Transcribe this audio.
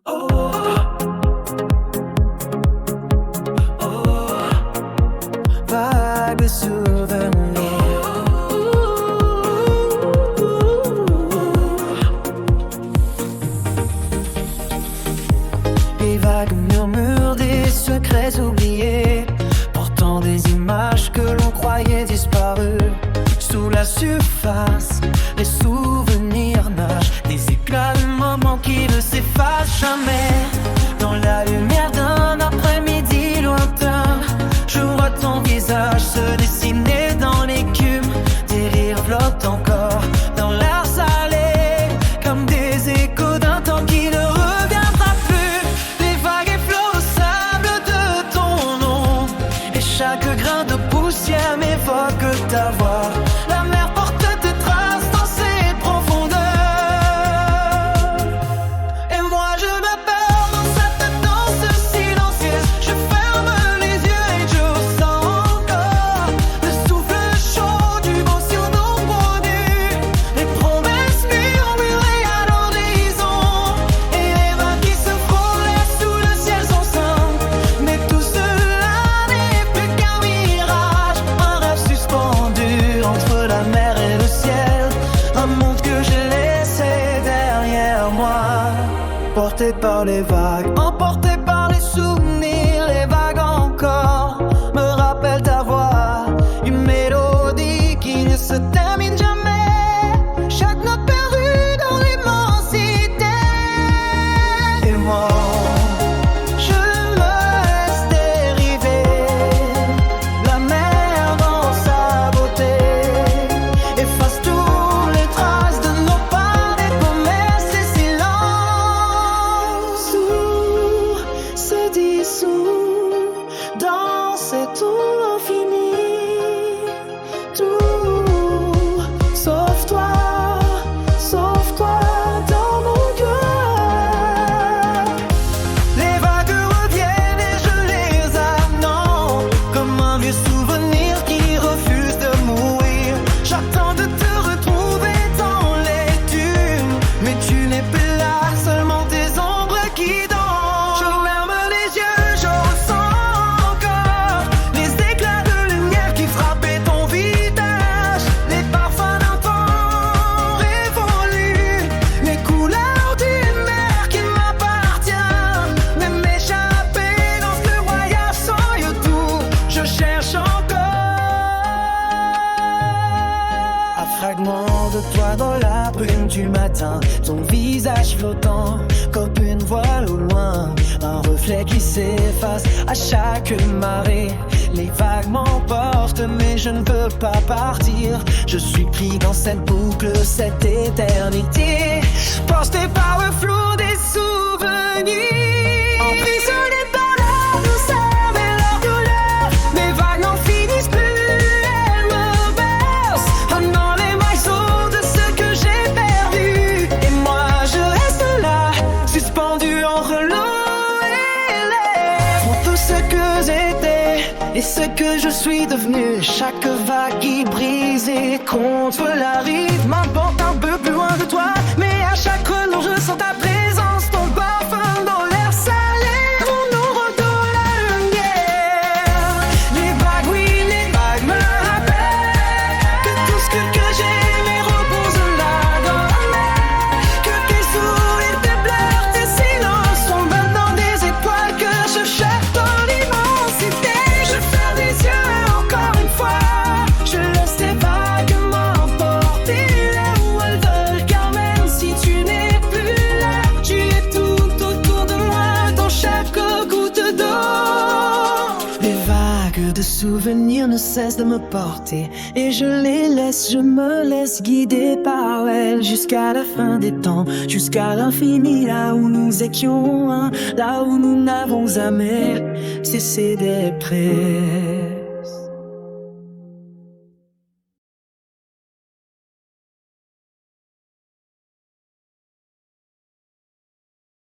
Oh, oh, vague de souvenirs. Les vagues murmurent des secrets oubliés, portant des images que l'on croyait disparues. Sous la surface, les souvenirs nagent, des éclats de moments qui ne s'effacent jamais. Dans la lumière d'un après-midi lointain, je vois ton visage se dessiner dans l'écume. Tes rires flottent encore dans l'air salé, comme des échos d'un temps qui ne reviendra plus. Les vagues effleurent au sable de ton nom, et chaque grain de poussière m'évoque ta voix. La mer porte tes traces dans ses profondeurs, et moi je me perds dans cette danse silencieuse. Je ferme les yeux et je ressens encore le souffle chaud du vent sur nos peaux nues, les promesses murmurées à l'horizon, et les vagues qui se frôlent sous le ciel sont simples. Mais tout cela n'est plus qu'un mirage, un rêve suspendu entre la mer et le ciel, un monde que j'ai laissé derrière moi. Porté par les vagues, emporté par les souvenirs, les vagues encore me rappellent ta voix, une mélodie qui ne se termine jamais, chaque note perdue dans l'immensité. Et moi, je me laisse dériver, la mer dans sa beauté efface toutes les traces de nos pas, des promesses et silences. Tout se dissout dans cet eau infinie, tout sauf toi dans mon cœur. Les vagues reviennent et je les attends, comme un vieux souvenir qui refuse de mourir. J'attends de te retrouver dans les dunes, mais tu n'es plus là, seulement tes ombres qui dansent. Je ferme les yeux, je ressens encore les éclats de lumière qui frappaient ton visage, les parfums d'un temps révolu, les couleurs d'une mer qui m'appartient. Même m'échapper dans ce voyage sans YouTube, je cherche encore un fragment de toi dans la brume du matin, ton visage flottant comme une voile au loin, un reflet qui s'efface à chaque marée. Les vagues m'emportent mais je ne veux pas partir, je suis pris dans cette boucle, cette éternité, porté par le flot des souvenirs, emprisonné par la douceur et leur douleur. Mes vagues n'en finissent plus, elles me bercent, amenant les maillots de ce que j'ai perdu. Et moi je reste là, suspendu entre l'eau et l'air, pour tout ce que j'étais et ce que je suis devenu. Chaque vague qui brise et contre la rive m'emporte un peu plus loin de toi, mais à chaque relance je sens ta présence, ton parfum dans l'air salé, on nous redonne la lumière. Les vagues, oui, les vagues me rappellent que tout ce que j'aimais repose là dans la mer, que tes sourires, tes pleurs, tes silences sont maintenant des étoiles que je cherche dans l'immensité. Je ferme les yeux encore une fois, je laisse les vagues m'emporter là où elles veulent, car même si tu n'es plus là, tu es tout autour de moi dans chaque goutte d'eau. Les vagues de souvenirs ne cessent de me porter, et je me laisse guider par elles jusqu'à la fin des temps, jusqu'à l'infini, là où nous étions un, là où nous n'avons jamais cessé d'être près.